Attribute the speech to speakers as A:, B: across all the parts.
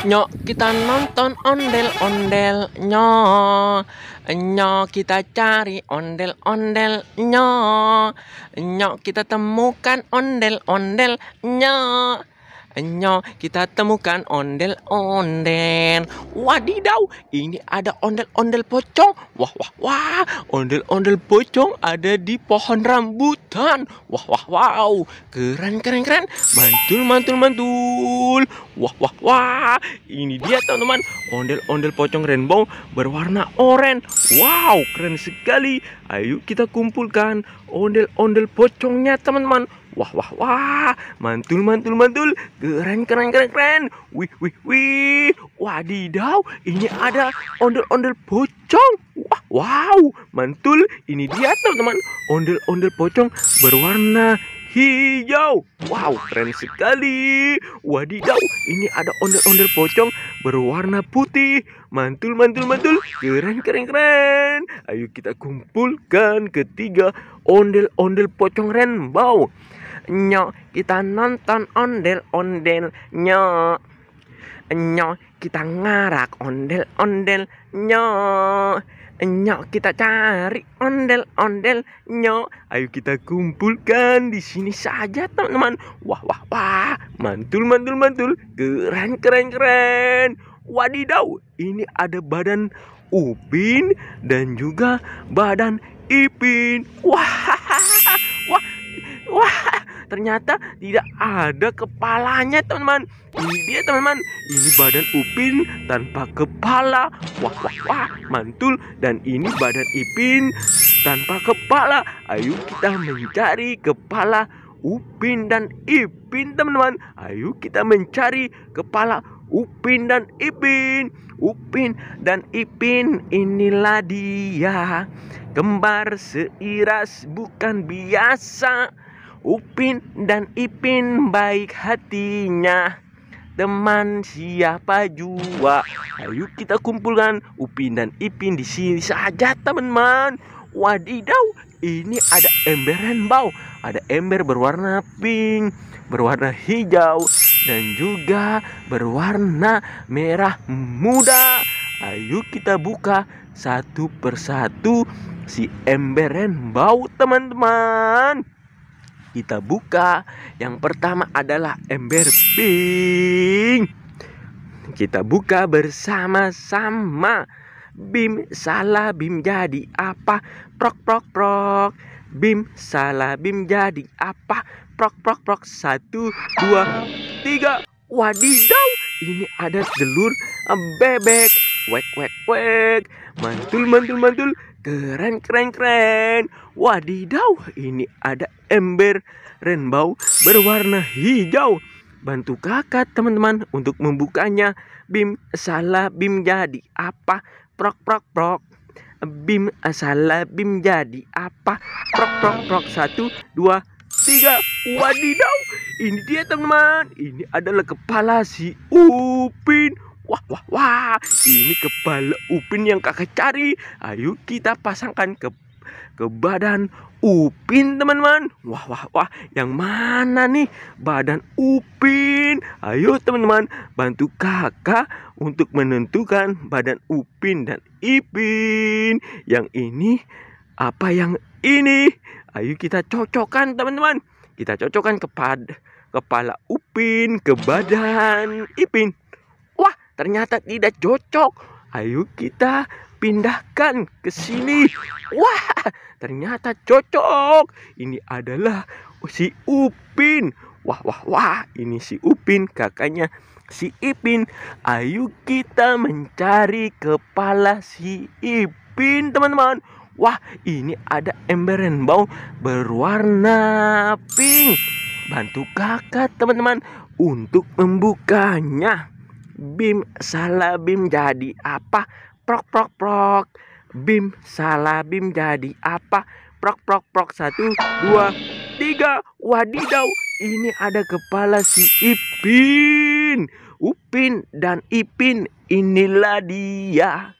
A: Nyok kita nonton ondel-ondel, nyok. Nyok kita cari ondel-ondel, nyok. Nyok kita temukan ondel-ondel, nyok. Nyok kita temukan ondel-ondel. Wadidaw, ini ada ondel-ondel pocong. Wah, wah, wah. Ondel-ondel pocong ada di pohon rambutan. Wah, wah, wow. Keren, keren, keren. Mantul, mantul, mantul. Wah, wah, wah. Ini dia teman-teman, ondel-ondel pocong rainbow berwarna oranye. Wow, keren sekali. Ayo kita kumpulkan ondel-ondel pocongnya teman-teman. Wah, wah, wah. Mantul, mantul, mantul. Keren, keren, keren, keren. Wih, wih, wih. Wadidaw, ini ada ondel-ondel pocong. Wah, wow. Mantul. Ini dia teman-teman, ondel-ondel pocong berwarna hijau. Wow, keren sekali. Wadidaw, ini ada ondel-ondel pocong berwarna putih. Mantul, mantul, mantul. Keren, keren, keren. Ayo kita kumpulkan ketiga ondel-ondel pocong rainbow. Nyok kita nonton ondel-ondel, nyok. Nyok kita ngarak ondel-ondel, nyok. Nyok kita cari ondel-ondel, nyok. Ayo kita kumpulkan di sini saja teman-teman. Wah, wah, wah. Mantul, mantul, mantul. Keren, keren, keren. Wadidaw, ini ada badan Upin dan juga badan Ipin. Wah, wah, wah. Ternyata tidak ada kepalanya teman-teman. Ini dia teman-teman, ini badan Upin tanpa kepala. Wah, wah, wah, mantul. Dan ini badan Ipin tanpa kepala. Ayo kita mencari kepala Upin dan Ipin teman-teman. Ayo kita mencari kepala Upin dan Ipin. Upin dan Ipin, inilah dia, kembar seiras bukan biasa. Upin dan Ipin baik hatinya, teman siapa jua. Ayo kita kumpulkan Upin dan Ipin di sini saja teman-teman. Wadidaw, ini ada ember rainbow. Ada ember berwarna pink, berwarna hijau, dan juga berwarna merah muda. Ayo kita buka satu persatu si ember rainbow teman-teman. Kita buka. Yang pertama adalah ember pink. Kita buka bersama-sama. Bim salah bim jadi apa? Prok, prok, prok. Bim salah bim jadi apa? Prok, prok, prok. 1, 2, 3. Wadidaw, ini ada telur bebek. Wek, wek, wek. Mantul, mantul, mantul. Keren, keren, keren. Wadidaw, ini ada ember rainbow berwarna hijau. Bantu kakak teman-teman untuk membukanya. Bim salah bim jadi apa? Prok, prok, prok. Bim salah bim jadi apa? Prok, prok, prok. 1, 2, 3. Wadidaw, ini dia teman-teman. Ini adalah kepala si Upin. Wah, wah, wah. Ini kepala Upin yang kakak cari. Ayo kita pasangkan ke badan Upin teman-teman. Wah, wah, wah. Yang mana nih badan Upin? Ayo teman-teman, bantu kakak untuk menentukan badan Upin dan Ipin. Yang ini apa yang ini? Ayo kita cocokkan teman-teman. Kita cocokkan kepada kepala Upin ke badan Ipin. Wah, ternyata tidak cocok. Ayo kita pindahkan ke sini. Wah, ternyata cocok. Ini adalah si Upin. Wah, wah, wah. Ini si Upin, kakaknya si Ipin. Ayo kita mencari kepala si Ipin teman-teman. Wah, ini ada ember rainbow berwarna pink. Bantu kakak teman-teman untuk membukanya. Bim salah bim jadi apa? Prok, prok, prok. Bim salah bim jadi apa? Prok, prok, prok. 1, 2, 3. Wadidaw, ini ada kepala si Ipin. Upin dan Ipin, inilah dia,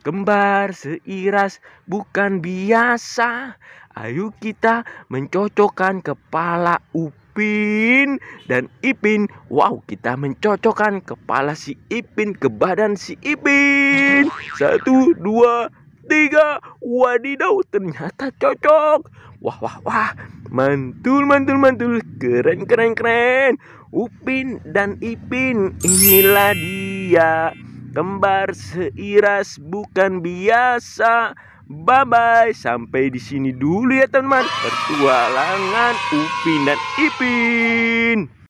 A: kembar seiras bukan biasa. Ayo kita mencocokkan kepala Upin Upin dan Ipin. Wow, kita mencocokkan kepala si Ipin ke badan si Ipin. 1, 2, 3. Wadidaw, ternyata cocok. Wah, wah, wah. Mantul, mantul, mantul. Keren, keren, keren. Upin dan Ipin, inilah dia. Kembar seiras bukan biasa. Bye-bye. Sampai di sini dulu ya teman-teman. Pertualangan Upin dan Ipin.